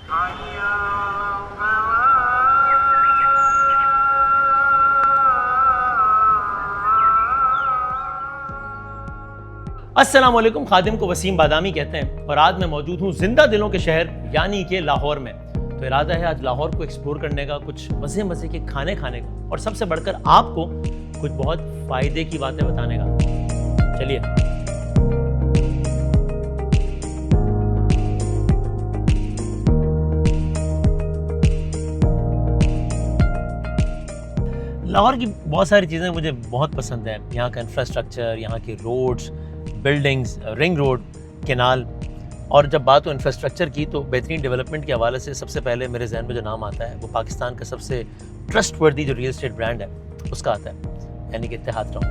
अस्सलाम वालेकुम। खादिम को वसीम बादामी कहते हैं और आज मैं मौजूद हूँ जिंदा दिलों के शहर यानी कि लाहौर में। तो इरादा है आज लाहौर को एक्सप्लोर करने का, कुछ मज़े मज़े के खाने खाने का और सबसे बढ़कर आपको कुछ बहुत फ़ायदे की बातें बताने का। चलिए। लाहौर की बहुत सारी चीज़ें मुझे बहुत पसंद है। यहाँ का इंफ्रास्ट्रक्चर, यहाँ की roads, buildings, ring road, canal. और जब बात हो इंफ्रास्ट्रक्चर की तो बेहतरीन डेवलपमेंट के हवाले से सबसे पहले मेरे जहन में जो नाम आता है वो पाकिस्तान का सबसे ट्रस्टवर्दी जो रियल एस्टेट ब्रांड है उसका आता है, यानी कि इत्तेहाद टाउन।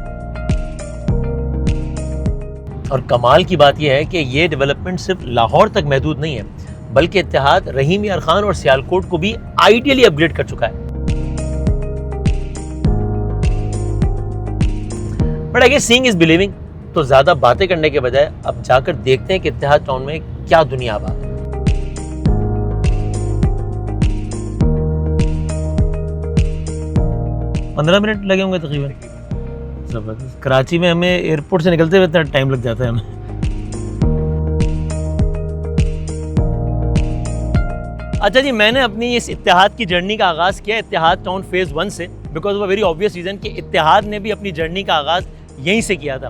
और कमाल की बात यह है कि ये डेवलपमेंट सिर्फ लाहौर तक महदूद नहीं है, बल्कि इत्तेहाद रहीम यार खान और सियालकोट को भी आइडियली अपग्रेड कर चुका है। But I guess seeing is believing. तो ज़्यादा बातें करने के बजाय अब जाकर देखते हैं कि इत्तेहाद टाउन में क्या दुनिया आबाद है। पंद्रह मिनट लगे होंगे तकरीबन। ज़बरदस्त। कराची में हमें एयरपोर्ट से निकलते हुए इतना टाइम लग जाता है हमें। अच्छा जी, मैंने अपनी इस इत्तेहाद की जर्नी का आगाज़ किया इत्तेहाद टाउन फेज़ 1 से, because of a very obvious reason कि इत्तेहाद ने भी अपनी जर्नी का आगाज़ यहीं से किया था।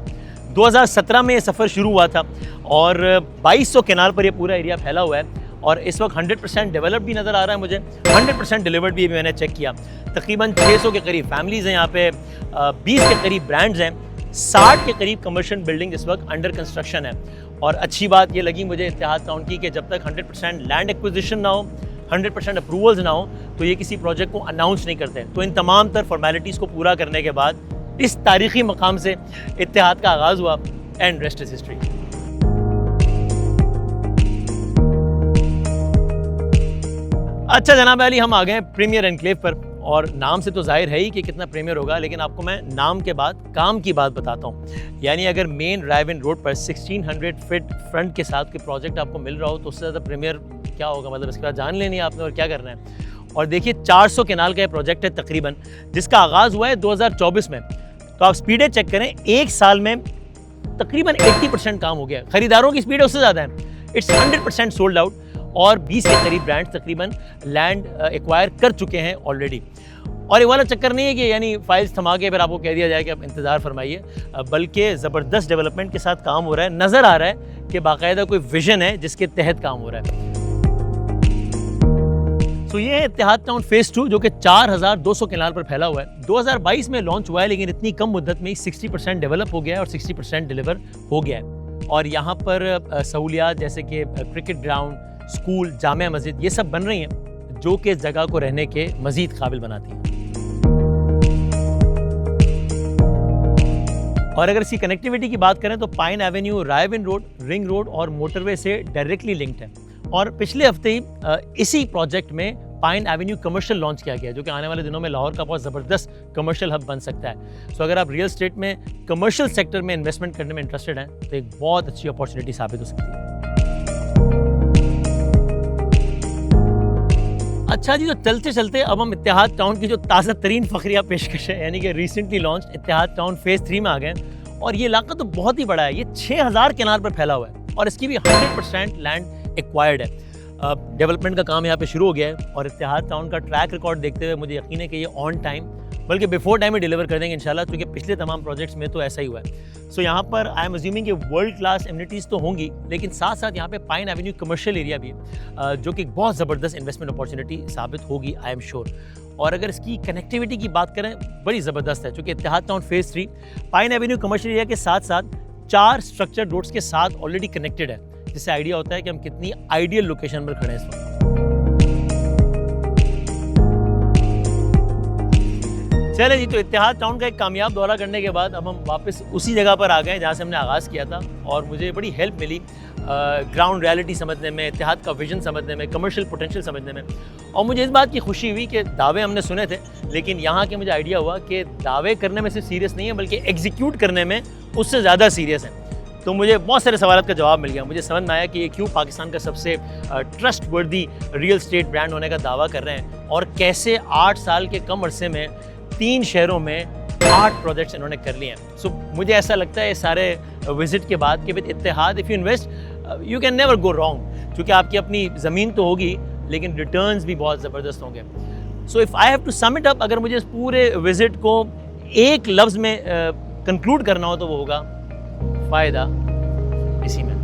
2017 में ये सफ़र शुरू हुआ था और 2200 कैनाल पर ये पूरा एरिया फैला हुआ है और इस वक्त 100% डेवलप भी नज़र आ रहा है मुझे, 100% डिलीवर्ड भी मैंने चेक किया। तकरीबन 600 के करीब फैमिलीज़ हैं यहाँ पे, 20 के करीब ब्रांड्स हैं, 60 के करीब कमर्शियल बिल्डिंग इस वक्त अंडर कंस्ट्रक्शन है। और अच्छी बात ये लगी मुझे इत्तेहाद टाउन की कि जब तक 100% लैंड एक्विजिशन ना हो, 100% अप्रूवल्स ना हो, तो ये किसी प्रोजेक्ट को अनाउंस नहीं करते। तो इन तमाम तर फॉर्मेलिटीज़ को पूरा करने के बाद इस तारीखी मकाम से इत्तेहाद का आगाज़ हुआ एंड रेस्ट इज हिस्ट्री। अच्छा जनाब अली, हम आ गए प्रीमियर एनक्लेव पर और नाम से तो जाहिर है ही कि कितना प्रीमियर होगा, लेकिन आपको मैं नाम के बाद काम की बात बताता हूँ। यानी अगर मेन ड्राइव-इन रोड पर 1600 फीट फ्रंट के साथ कोई प्रोजेक्ट आपको मिल रहा हो तो उससे ज़्यादा प्रीमियर क्या होगा। मतलब इसके बाद जान लेनी है आपने और क्या करना है। और देखिए 400 कैनाल का ये प्रोजेक्ट है तकरीबन, जिसका आगाज़ हुआ है 2024 में। तो आप स्पीडें चेक करें, एक साल में तकरीबन 80% काम हो गया। खरीदारों की स्पीड उससे ज़्यादा है। इट्स 100% सोल्ड आउट और 20 के करीब ब्रांड्स तकरीबन लैंड एक्वायर कर चुके हैं ऑलरेडी। और ये वाला चक्कर नहीं है कि यानी फाइल्स थमा के फिर आपको कह दिया जाए कि आप इंतज़ार फरमाइए, बल्कि ज़बरदस्त डेवलपमेंट के साथ काम हो रहा है। नज़र आ रहा है कि बाकायदा कोई विजन है जिसके तहत काम हो रहा है। तो ये है इत्तेहाद टाउन फेज़ 2 जो कि 4200 कैनाल पर फैला हुआ है। 2022 में लॉन्च हुआ है, लेकिन इतनी कम मुद्दत में ही 60% डेवलप हो गया है और 60% डिलीवर हो गया है। और यहाँ पर सहूलियात जैसे कि cricket ground, school, Jamia Masjid, ये सब बन रही हैं जो कि इस जगह को रहने के मज़ीद काबिल बनाती हैं। और अगर इसकी कनेक्टिविटी की बात करें तो pine avenue, Raiwind road, ring road और मोटरवे से डायरेक्टली लिंक्ड है। और पिछले हफ्ते ही इसी प्रोजेक्ट में पाइन एवेन्यू कमर्शियल लॉन्च किया गया, जो कि आने वाले दिनों में लाहौर का बहुत ज़बरदस्त कमर्शियल हब बन सकता है। सो अगर आप रियल एस्टेट में कमर्शियल सेक्टर में इन्वेस्टमेंट करने में इंटरेस्टेड हैं तो एक बहुत अच्छी अपॉर्चुनिटी साबित हो सकती है। अच्छा जी, तो चलते चलते अब हम इत्तेहाद टाउन की जो ताज़ा तरीन फ़खरिया पेशकश है, यानी कि रिसेंटली लॉन्च इत्तेहाद टाउन फेज़ 3 में आ गए। और ये इलाका तो बहुत ही बड़ा है, ये 6000 कैनाल पर फैला हुआ है और इसकी भी 100% लैंड एक्वायर्ड है। डेवलपमेंट का काम यहाँ पे शुरू हो गया है और इत्तेहाद टाउन का ट्रैक रिकॉर्ड देखते हुए मुझे यकीन है कि ये ऑन टाइम बल्कि बिफोर टाइम ही डिलीवर कर देंगे इंशाल्लाह, क्योंकि पिछले तमाम प्रोजेक्ट्स में तो ऐसा ही हुआ है। सो यहाँ पर आई एम अज्यूमिंग कि वर्ल्ड क्लास एमिनिटीज़ तो होंगी, लेकिन साथ साथ यहाँ पे पाइन एवेन्यू कमर्शियल एरिया भी है, जो कि बहुत ज़बरदस्त इन्वेस्टमेंट अपॉर्चुनिटी साबित होगी, आई एम श्योर। और अगर इसकी कनेक्टिविटी की बात करें, बड़ी ज़बरदस्त है, क्योंकि Ittehad town phase 3 pine avenue commercial area के साथ साथ 4 स्ट्रक्चर्ड रोड्स के साथ ऑलरेडी कनेक्टेड है, जिससे आइडिया होता है कि हम कितनी आइडियल लोकेशन पर खड़े हैं इस वक्त। चले जी, तो इत्तेहाद टाउन का एक कामयाब दौरा करने के बाद अब हम वापस उसी जगह पर आ गए जहाँ से हमने आगाज़ किया था और मुझे बड़ी हेल्प मिली ग्राउंड रियलिटी समझने में, इत्तेहाद का विजन समझने में, कमर्शियल पोटेंशियल समझने में। और मुझे इस बात की खुशी हुई कि दावे हमने सुने थे, लेकिन यहाँ के मुझे आइडिया हुआ कि दावे करने में सिर्फ सीरियस नहीं है, बल्कि एग्जीक्यूट करने में उससे ज़्यादा सीरियस है। तो मुझे बहुत सारे सवालों का जवाब मिल गया। मुझे समझ में आया कि ये क्यों पाकिस्तान का सबसे ट्रस्ट वर्दी रियल एस्टेट ब्रांड होने का दावा कर रहे हैं और कैसे 8 साल के कम अरसे में 3 शहरों में 8 प्रोजेक्ट्स इन्होंने कर लिए हैं। सो मुझे ऐसा लगता है सारे विजिट के बाद कि with Ittehad if you invest you can never go wrong, क्योंकि आपकी अपनी ज़मीन तो होगी लेकिन रिटर्न्स भी बहुत ज़बरदस्त होंगे। So if I have to sum it up, अगर मुझे इस पूरे विजिट को एक लफ्ज़ में कंक्लूड करना हो तो वो होगा फ़ायदा इसी में।